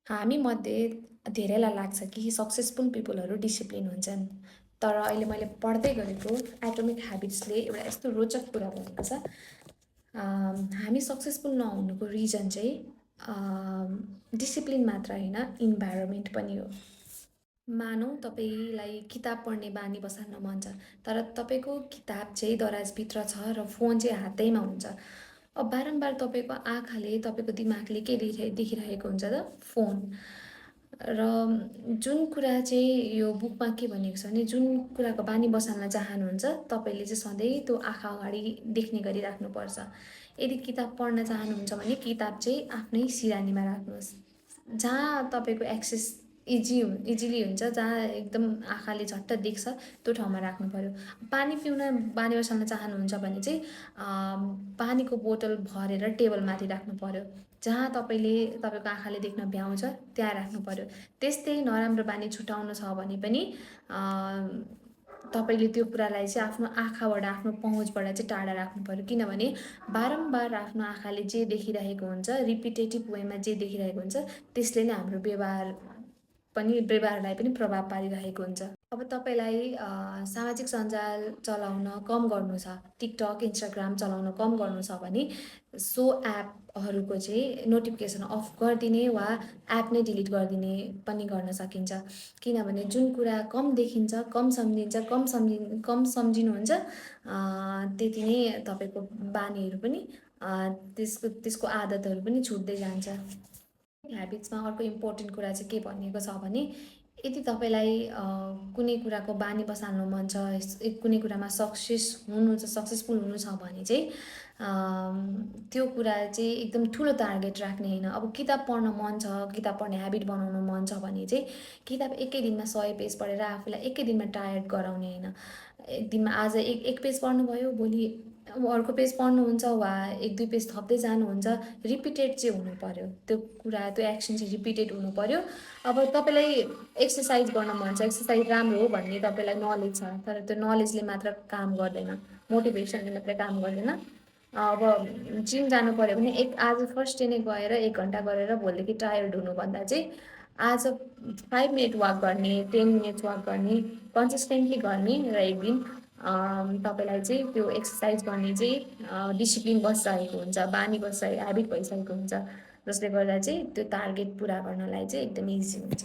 हामीमध्ये धेरैलाई लाग्छ कि सक्सेसफुल पिपलहरू डिसिप्लिन हुन्छन्। तर अहिले मैले पढ्दै गरेको एटोमिक ह्याबिट्सले एउटा यस्तो रोचक कुरा भनेको छ। हामी सक्सेसफुल नहुनुको रिजन चाहिँ डिसिप्लिन मात्र होइन, इन्भाइरोमेन्ट पनि हो। मानौँ तपाईँलाई किताब पढ्ने बानी बसाल्न मन छ, तर तपाईँको किताब चाहिँ दराजभित्र छ र फोन चाहिँ हातैमा हुन्छ। अब बारम्बार तपाईँको आँखाले, तपाईँको दिमागले के देखिरहेको हुन्छ त? फोन। र जुन कुरा चाहिँ यो बुकमा के भनेको छ भने, जुन कुराको बानी बसाल्न चाहनुहुन्छ, तपाईँले चाहिँ सधैँ त्यो आँखा अगाडि देख्ने गरी राख्नुपर्छ। यदि किताब पढ्न चाहनुहुन्छ भने किताब चाहिँ आफ्नै सिरानीमा राख्नुहोस्। जहाँ तपाईँको एक्सेस इजिली हुन्छ, जहाँ एकदम आँखाले झट्ट देख्छ, त्यो ठाउँमा राख्नु पऱ्यो। पानी पिउन बानी बसाल्न चाहनुहुन्छ भने चाहिँ पानीको बोतल भरेर टेबलमाथि राख्नु पऱ्यो। जहाँ तपाईँको आँखाले देख्न भ्याउँछ त्यहाँ राख्नु पऱ्यो। त्यस्तै नराम्रो बानी छुटाउनु छ भने पनि तपाईँले त्यो कुरालाई चाहिँ आफ्नो आँखाबाट, आफ्नो पहुँचबाट चाहिँ टाढा राख्नु पऱ्यो। किनभने बारम्बार आफ्नो आँखाले जे देखिरहेको हुन्छ, रिपिटेटिभ वेमा जे देखिरहेको हुन्छ, त्यसले नै हाम्रो व्यवहारलाई पनि प्रभाव पारिरहेको हुन्छ। अब तपाईँलाई सामाजिक सञ्जाल चलाउन कम गर्नु छ, टिकटक, इन्स्टाग्राम चलाउन कम गर्नु छ भने सो एपहरूको चाहिँ नोटिफिकेसन अफ गरिदिने वा एप नै डिलिट गरिदिने पनि गर्न सकिन्छ। किनभने जुन कुरा कम देखिन्छ, कम सम्झिनुहुन्छ, त्यति नै तपाईँको बानीहरू पनि त्यसको आदतहरू पनि छुट्दै जान्छ। ह्याबिट्समा अर्को इम्पोर्टेन्ट कुरा चाहिँ के भनिएको छ भने, यदि तपाईँलाई कुनै कुराको बानी बसाल्नु मन छ, कुनै कुरामा सक्सेसफुल हुनु छ भने चाहिँ त्यो कुरा चाहिँ एकदम ठुलो टार्गेट राख्ने होइन। अब किताब पढ्न मन छ, किताब पढ्ने ह्याबिट बनाउनु मन छ भने चाहिँ किताब एकै दिनमा 100 पेज पढेर आफूलाई एकै दिनमा टायर्ड गराउने होइन। एक दिनमा आज एक पेज पढ्नुभयो, भोलि अर्को पेज पढ्नुहुन्छ वा 1-2 पेज थप्दै जानुहुन्छ। रिपिटेड चाहिँ हुनु पऱ्यो त्यो कुरा, त्यो एक्सन चाहिँ रिपिटेड हुनु पऱ्यो। अब तपाईँलाई एक्सर्साइज गर्न मन छ, एक्सर्साइज राम्रो हो भन्ने तपाईँलाई नलेज छ, तर त्यो नलेजले मात्र काम गर्दैन, मोटिभेसनले मात्रै काम गर्दैन। अब जिम जानु पऱ्यो भने आज फर्स्ट डे नै गएर 1 घन्टा गरेर भोलिदेखि टायर्ड हुनुभन्दा चाहिँ आज 5 मिनट वाक गर्ने, 10 मिनट्स वाक गर्ने, कन्सिस्टेन्टली गर्ने र एक दिन तपाईँलाई चाहिँ त्यो एक्सर्साइज गर्ने चाहिँ डिसिप्लिन बसिरहेको हुन्छ, बानी बसिरहेको, ह्याबिट भइसकेको हुन्छ, जसले गर्दा चाहिँ त्यो टार्गेट पुरा गर्नलाई चाहिँ एकदम इजी हुन्छ।